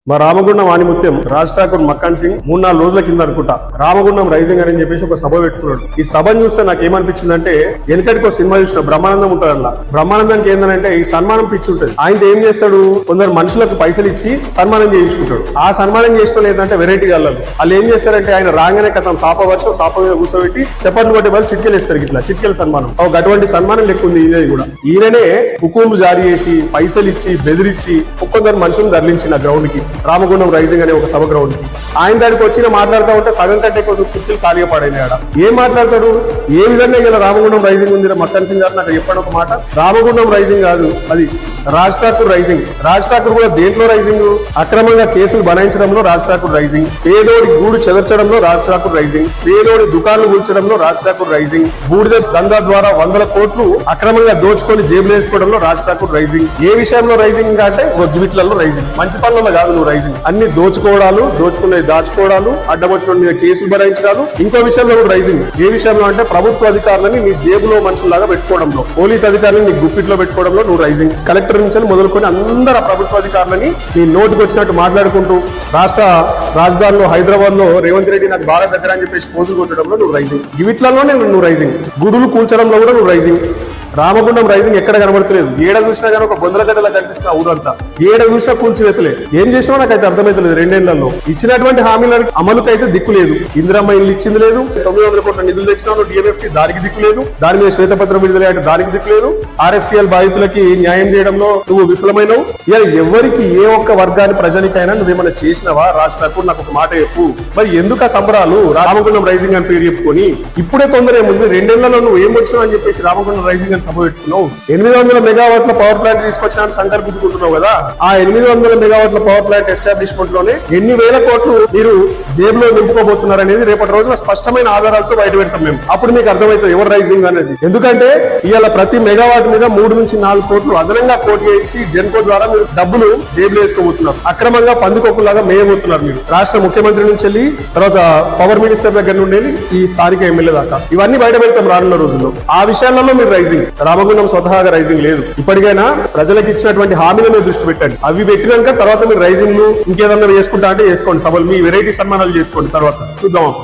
మా రామగుండం ఆనిముత్యం రాజ్ ఠాకూర్ మక్కాన్ సింగ్ 3-4 రోజుల కింద అనుకుంటా రామగుండం రైజింగ్ అని చెప్పేసి ఒక సభ పెట్టుకున్నాడు. ఈ సభను చూస్తే నాకు ఏమనిపించిందంటే వెనకటికి సినిమా చూసిన బ్రహ్మానందం ఉంటుంది అలా. బ్రహ్మానందానికి ఏంటంటే ఈ సన్మానం పిచ్చి ఉంటుంది. ఆయన ఏం చేస్తాడు, కొందరు మనుషులకు పైసలు ఇచ్చి సన్మానం చేయించుకుంటాడు. ఆ సన్మానం చేసిన లేదంటే వెరైటీ గల్లలు వాళ్ళు ఏం చేస్తారంటే ఆయన రాగానే కథం సాప వర్షం సాప మీద కూర్చోబెట్టి చెప్పట్లు కొట్టే వాళ్ళు చిట్కెలు ఇస్తారు. ఇట్లా చిట్కెల సన్మానం అటువంటి సన్మానం లెక్క ఉంది. ఇది కూడా ఈయననే హుకుం జారీ చేసి పైసలు ఇచ్చి బెదిరించి కొందరు మనుషులను తరలించిన గ్రౌండ్ కి, రామగుండం రైజింగ్ అనే ఒక సభ గ్రౌండ్ కి. ఆయన దానికి వచ్చిన మాట్లాడుతూ ఉంటే సగం కంటే కోసం కుర్చీలు ఖాళీగా పడైనాయి. ఆడ ఏం మాట్లాడతాడు, ఏ విధంగా ఇలా రామగుండం రైజింగ్ ఉంది మక్కన్ సింగ్ గారు నాకు చెప్పండి ఒక మాట. రామగుండం రైజింగ్ కాదు, అది రాజ్ ఠాకూర్ రైజింగ్. రాజ్ ఠాకూర్ కూడా దేంట్లో రైజింగ్, అక్రమంగా కేసులు బనాయించడంలో రాజ్ ఠాకూర్ రైజింగ్, పేదోడి గూడు చెదర్చడంలో రాజ్ ఠాకూర్ రైజింగ్, పేదోడి దుకాణాలు కూల్చడంలో రాజ్ ఠాకూర్ రైజింగ్, బూడిద దందా ద్వారా 100 కోట్లు అక్రమంగా దోచుకొని జేబులు వేసుకోవడంలో రాజ్ ఠాకూర్ రైజింగ్. ఏ విషయంలో రైజింగ్ అంటే గివిట్లలో రైజింగ్, మంచి పనులలో కాదు నువ్వు రైజింగ్. అన్ని దోచుకోవడాలు, దోచుకునేది దాచుకోవడాలు, అడ్డమొచ్చిన మీద కేసులు భరించడాలు. ఇంకో విషయంలో కూడా రైజింగ్. ఏ విషయంలో అంటే ప్రభుత్వ అధికారులని నీ జేబులో మనుషుల్లాగా పెట్టుకోవడంలో, పోలీస్ అధికారులను నీ గుప్పిట్లో పెట్టుకోవడంలో నువ్వు రైజింగ్. కలెక్టర్ నుంచి మొదలుకొని అందరు ప్రభుత్వ అధికారులని నీ నోటికి వచ్చినట్టు మాట్లాడుకుంటూ రాష్ట్ర రాజధానిలో హైదరాబాద్ లో రేవంత్ రెడ్డి నాకు బాగా దగ్గర అని చెప్పేసి పోజులు కొట్టడంలో నువ్వు రైజింగ్. గివిట్లలోనే నువ్వు రైజింగ్. గుడులు కూల్చడంలో కూడా నువ్వు రైజింగ్. రామగుండం రైజింగ్ ఎక్కడ కనబడతలేదు. ఏడ చూసినా కానీ ఒక బొందలగడ్డలా కనిపిస్తున్న ఊరంతా. ఏడ చూసినా కూల్చివేతలే. ఏం చేసినావో నాకైతే అర్థమైతలేదు. 2 ఏళ్లలో ఇచ్చినటువంటి హామీల అమలుకైతే దిక్కు లేదు. ఇందిరమ్మ ఇల్లు ఇచ్చింది లేదు, 900 కోట్ల నిధులు తెచ్చినావు డిఎంఎఫ్కి, దానికి దిక్కు లేదు. దాని మీద శ్వేతపత్రం విడుదల దానికి దిక్కు లేదు. ఆర్ఎఫ్సిఎల్ బాధితులకి న్యాయం చేయడంలో నువ్వు విఫలమైనవు. ఇలా ఎవరికి ఏ ఒక్క వర్గాన్ని ప్రజలకైనా నువ్వేమైనా చేసినవా రాజ్ ఠాకూర్? నాకు ఒక మాట చెప్పు. మరి ఎందుకు ఆ సంబరాలు? రామగుండం రైజింగ్ అని పేరు చెప్పుకొని ఇప్పుడే తొందర ఏముంది? 2 ఏళ్లలో నువ్వు ఏం వచ్చినావు అని చెప్పేసి రామగుండం రైజింగ్ సభ పెట్టుకున్నావు. 800 మెగావాట్ల పవర్ ప్లాంట్ తీసుకొచ్చిన సంకల్పించుకుంటున్నావు కదా. ఆ 800 మెగావాట్ల పవర్ ప్లాంట్ ఎస్టాబ్లిష్మెంట్ లోనే ఎన్ని వేల కోట్లు మీరు జేబులో నింపుకోబోతున్నారు అనేది రేపటి రోజున స్పష్టమైన ఆధారాలతో బయట పెడతాం మేము. అప్పుడు మీకు అర్థమవుతుంది ఎవరు రైజింగ్ అనేది. ఎందుకంటే ఇవాళ ప్రతి మెగావాట్ మీద 3 నుంచి 4 కోట్లు అదనంగా కోటి ఇచ్చి జెన్కో ద్వారా మీరు డబ్బులు జేబులో వేసుకోబోతున్నారు. అక్రమంగా పందుకొక్కులాగా మేయబోతున్నారు మీరు. రాష్ట్ర ముఖ్యమంత్రి నుంచి వెళ్ళి తర్వాత పవర్ మినిస్టర్ దగ్గర నుండి ఈ స్థానిక ఎమ్మెల్యే దాకా ఇవన్నీ బయట పెడతాం రానున్న రోజుల్లో. ఆ విషయాలలో మీరు రైజింగ్. రామగుండం స్వతహాగా రైజింగ్ లేదు. ఇప్పటికైనా ప్రజలకు ఇచ్చినటువంటి హామీలను దృష్టి పెట్టండి. అవి పెట్టినాక తర్వాత మీరు రైజింగ్ ఇంకేదన్నా చేసుకుంటా అంటే చేసుకోండి. సభలు మీ వెరైటీ సన్మానాలు చేసుకోండి. తర్వాత చూద్దాం.